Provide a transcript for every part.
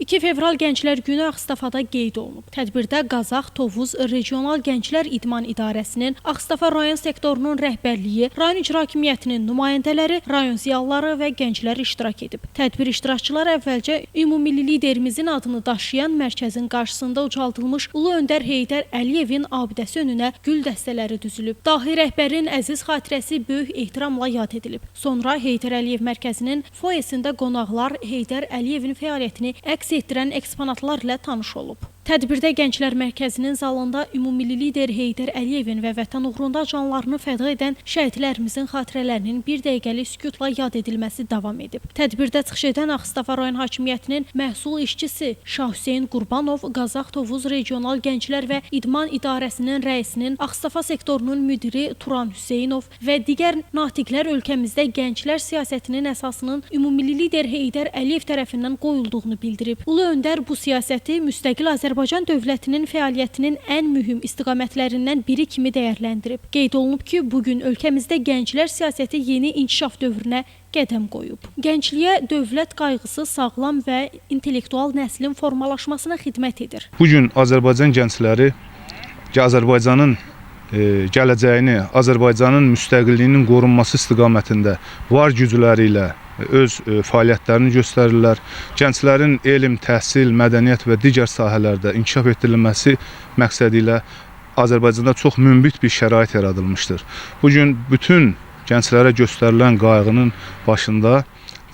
2 fevral Gənclər Günü Ağstafada qeyd olunub. Tədbirdə Qazax, Tovuz Regional Gənclər İdman İdarəsinin, Ağstafa rayon sektorunun rəhbərliyi, rayon icra hakimiyyətinin nümayəndələri, rayon ziyalıları və gənclər iştirak edib. Tədbir iştirakçıları əvvəlcə ümumilli liderimizin adını daşıyan mərkəzin qarşısında ucaldılmış Ulu Öndər Heydər Əliyevin abidəsi önünə gül dəstələri düzülüb. Dahi rəhbərin əziz xatirəsi böyük ehtiramla yad edilib. Sonra Heydər Əliyev mərkəzinin foyesində qonaqlar Heydər Əliyevin fəaliyyətini əks etdirən eksponatlar ilə tanış olub. Tədbirdə Gənclər Mərkəzinin zalında ümumilli lider Heydər Əliyevin və vətən uğrunda canlarını fəda edən şəhidlərimizin xatirələrinin bir dəqiqəlik sükutla yad edilməsi davam edib. Tədbirdə çıxış edən Ağstafa rayon hakimiyyətinin məhsul işçisi Şah Hüseyn Qurbanov, Qazax Tovuz Regional Gənclər və İdman İdarəsinin rəisinin, Ağstafa sektorunun müdiri Turan Hüseynov və digər natiqlər ölkəmizdə gənclər siyasətinin əsasının ümumilli lider Heydər Əliyev tərəfindən qoyulduğunu bildirib. Ulu Öndər bu siyasəti müstəqil Azərbaycan dövlətinin fəaliyyətinin ən mühüm istiqamətlərindən biri kimi dəyərləndirib. Qeyd olunub ki, bugün ölkəmizdə gənclər siyasəti yeni inkişaf dövrünə qədəm qoyub. Gəncliyə dövlət qayğısı sağlam və intellektual nəslin formalaşmasına xidmət edir. Bugün Azərbaycan gəncləri Azərbaycanın gələcəyini, Azərbaycanın müstəqilliyinin qorunması istiqamətində var gücləri ilə öz fəaliyyətlərini göstərirlər. Gənclərin elm, təhsil, mədəniyyət və digər sahələrdə inkişaf etdirilməsi məqsədi ilə Azərbaycanda çox münbit bir şərait yaradılmışdır. Bugün bütün gənclərə göstərilən qayğının başında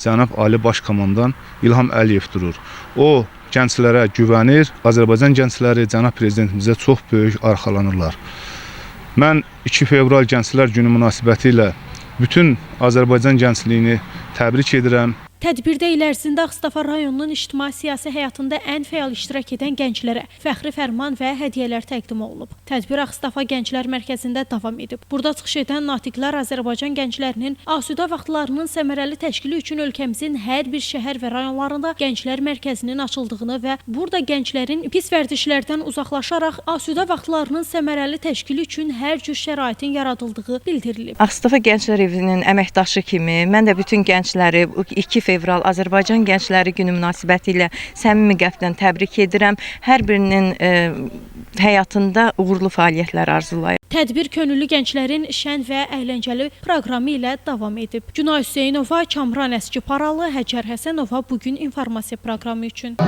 cənab Ali Baş Komandan İlham Əliyev durur. O, gənclərə güvənir, Azərbaycan gəncləri cənab prezidentimizə çox böyük arxalanırlar. Mən 2 fevral Gənclər Günü münasibəti ilə bütün Azərbaycan gəncliyini təbrik edirəm. Tədbirdə il ərzində Ağstafa rayonunun ictimai-siyasi həyatında ən fəal iştirak edən gənclərə fəxri fərman və hədiyyələr təqdim olunub. Tədbir Ağstafa Gənclər Mərkəzində davam edib. Burada çıxış edən natiqlər Azərbaycan gənclərinin asudə vaxtlarının səmərəli təşkili üçün ölkəmizin hər bir şəhər və rayonlarında Gənclər Mərkəzinin açıldığını və burada gənclərin pis vərdişlərdən uzaqlaşaraq asudə vaxtlarının səmərəli təşkili üçün hər cür şəraitin yaradıldığı bildirilib. Ağstafa Gənclər Evinin əməkdaşı kimi mən də bütün gəncləri 2 fevral Azərbaycan Gəncləri Günü münasibəti ilə səmimi qəlbdən təbrik edirəm. Hər birinin həyatında uğurlu fəaliyyətlər arzulayıram. Tədbir könüllü gənclərin şən və əyləncəli proqramı ilə davam edib. Günay Hüseynova, Kamran Əskiparalı, Həcər Həsənova bugün informasiya proqramı üçün.